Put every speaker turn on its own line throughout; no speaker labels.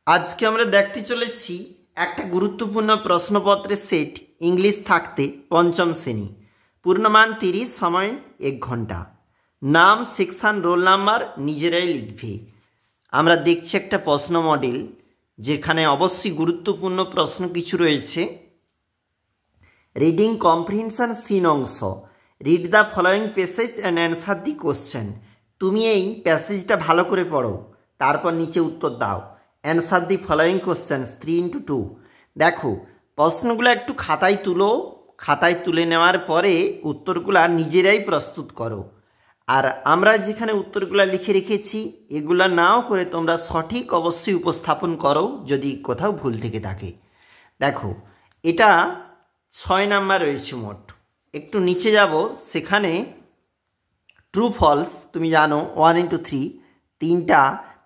আজকে আমরা দেখতে চলেছি একটা গুরুত্বপূর্ণ প্রশ্নপত্রের সেট ইংলিশ থাকতে পঞ্চম শ্রেণী। পূর্ণমান 30, সময় 1 ঘন্টা। নাম, সেকশন, রোল নাম্বার নিজেরাই লিখবে। আমরা দেখছি একটা প্রশ্ন মডেল যেখানে অবশ্যই গুরুত্বপূর্ণ প্রশ্ন কিছু রয়েছে। রিডিং কম্প্রিহেনশন সিন অংশ। Read the following passage and answer the question. তুমি এই প্যাসেজটা ভালো করে পড়ো, তারপর নিচে উত্তর দাও। Answer the following questions 3x2। দেখো, প্রশ্নগুলো একটু খাতায় তুলো। খাতায় তুলে নেওয়ার পরে উত্তরগুলো নিজেরাই প্রস্তুত করো। আর আমরা যেখানে উত্তরগুলো লিখে রেখেছি এগুলো নাও করে তোমরা সঠিক অবশ্যই উপস্থাপন করো যদি কোথাও ভুল থেকে থাকে। দেখো, এটা 6 নাম্বার রয়েছে মোট। একটু নিচে যাব, সেখানে ট্রু ফলস তুমি জানো 1x3, 3টা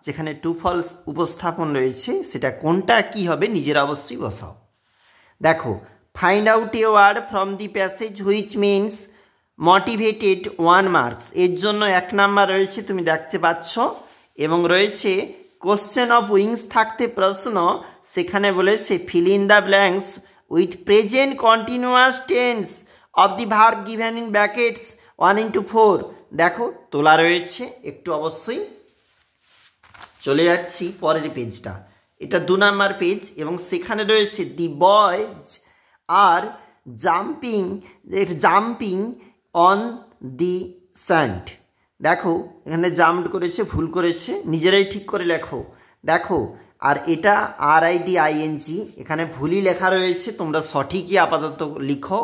যেখানে ট্রু ফলস উপস্থাপন রয়েছে সেটা কোনটা কি হবে নিজেরা অবশ্যই বসাও। দেখো, find out a word from the passage which means motivated 1 marks. এর জন্য 1 নাম্বার রয়েছে, তুমি দেখতে পাচ্ছ। এবং রয়েছে কোশ্চেন অফ উইংস থাকতে প্রশ্ন, সেখানে বলেছে fill in the blanks with present continuous tense of the verb given in brackets 1x4। দেখো, তোলা রয়েছে। একটু অবশ্যই চলে যাচ্ছি পরের পেজটা। এটা 2 নাম্বার পেজ এবং সেখানে রয়েছে the boys are jumping on the sand. দেখো, এখানে জাম্প করেছে, ভুল করেছে, নিজেরাই ঠিক করে লেখো। দেখো, আর এটা RIDING, এখানে ভুলই লেখা রয়েছে, তোমরা সঠিকই আপাতত লিখো।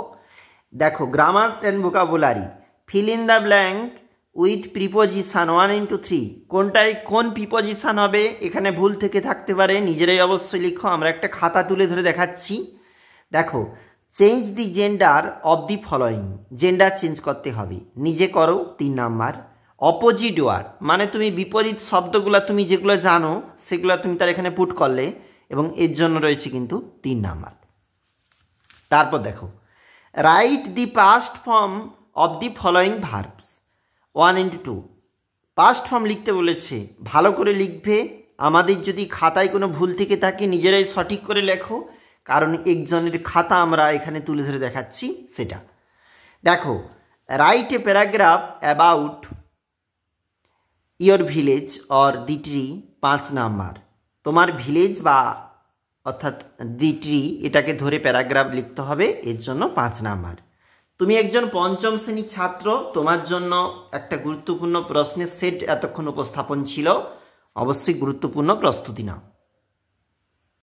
দেখো, grammar and vocabulary, fill in the blank with preposition 1x3। কোনটায় কোন প্রিপোজিশন হবে এখানে ভুল থেকে থাকতে পারে, নিজেরাই অবশ্যই লিখো। আমরা একটা খাতা তুলে ধরে দেখাচ্ছি। দেখো, change the gender of the following. Gender change করতে হবে, নিজে করো 3 নাম্বার। অপোজিট ওয়ার্ড মানে তুমি বিপরীত শব্দগুলো তুমি যেগুলো জানো সেগুলো তুমি তার এখানে পুট করলে, এবং এর জন্য রয়েছে কিন্তু 3 নাম্বার। তারপর দেখো, write the past form of the following verbs 1x2। Past form লিখতে বলেছে, ভালো করে লিখবে। আমাদের যদি খাতায় কোনো ভুল থেকে থাকে নিজেরাই সঠিক করে লেখো, কারণ একজনের খাতা আমরা এখানে তুলে ধরে দেখাচ্ছি সেটা। দেখো, write a paragraph about your village or the tree 5 number. তোমার ভিলেজ বা অর্থাৎ দি ট্রি এটাকে ধরে প্যারাগ্রাফ লিখতে হবে, এর জন্য 5 নাম্বার। তুমি একজন পঞ্চম শ্রেণীর ছাত্র, তোমার জন্য একটা গুরুত্বপূর্ণ প্রশ্নের সেট এতক্ষণ উপস্থাপন ছিল। অবশ্যই গুরুত্বপূর্ণ প্রস্তুতি নাও।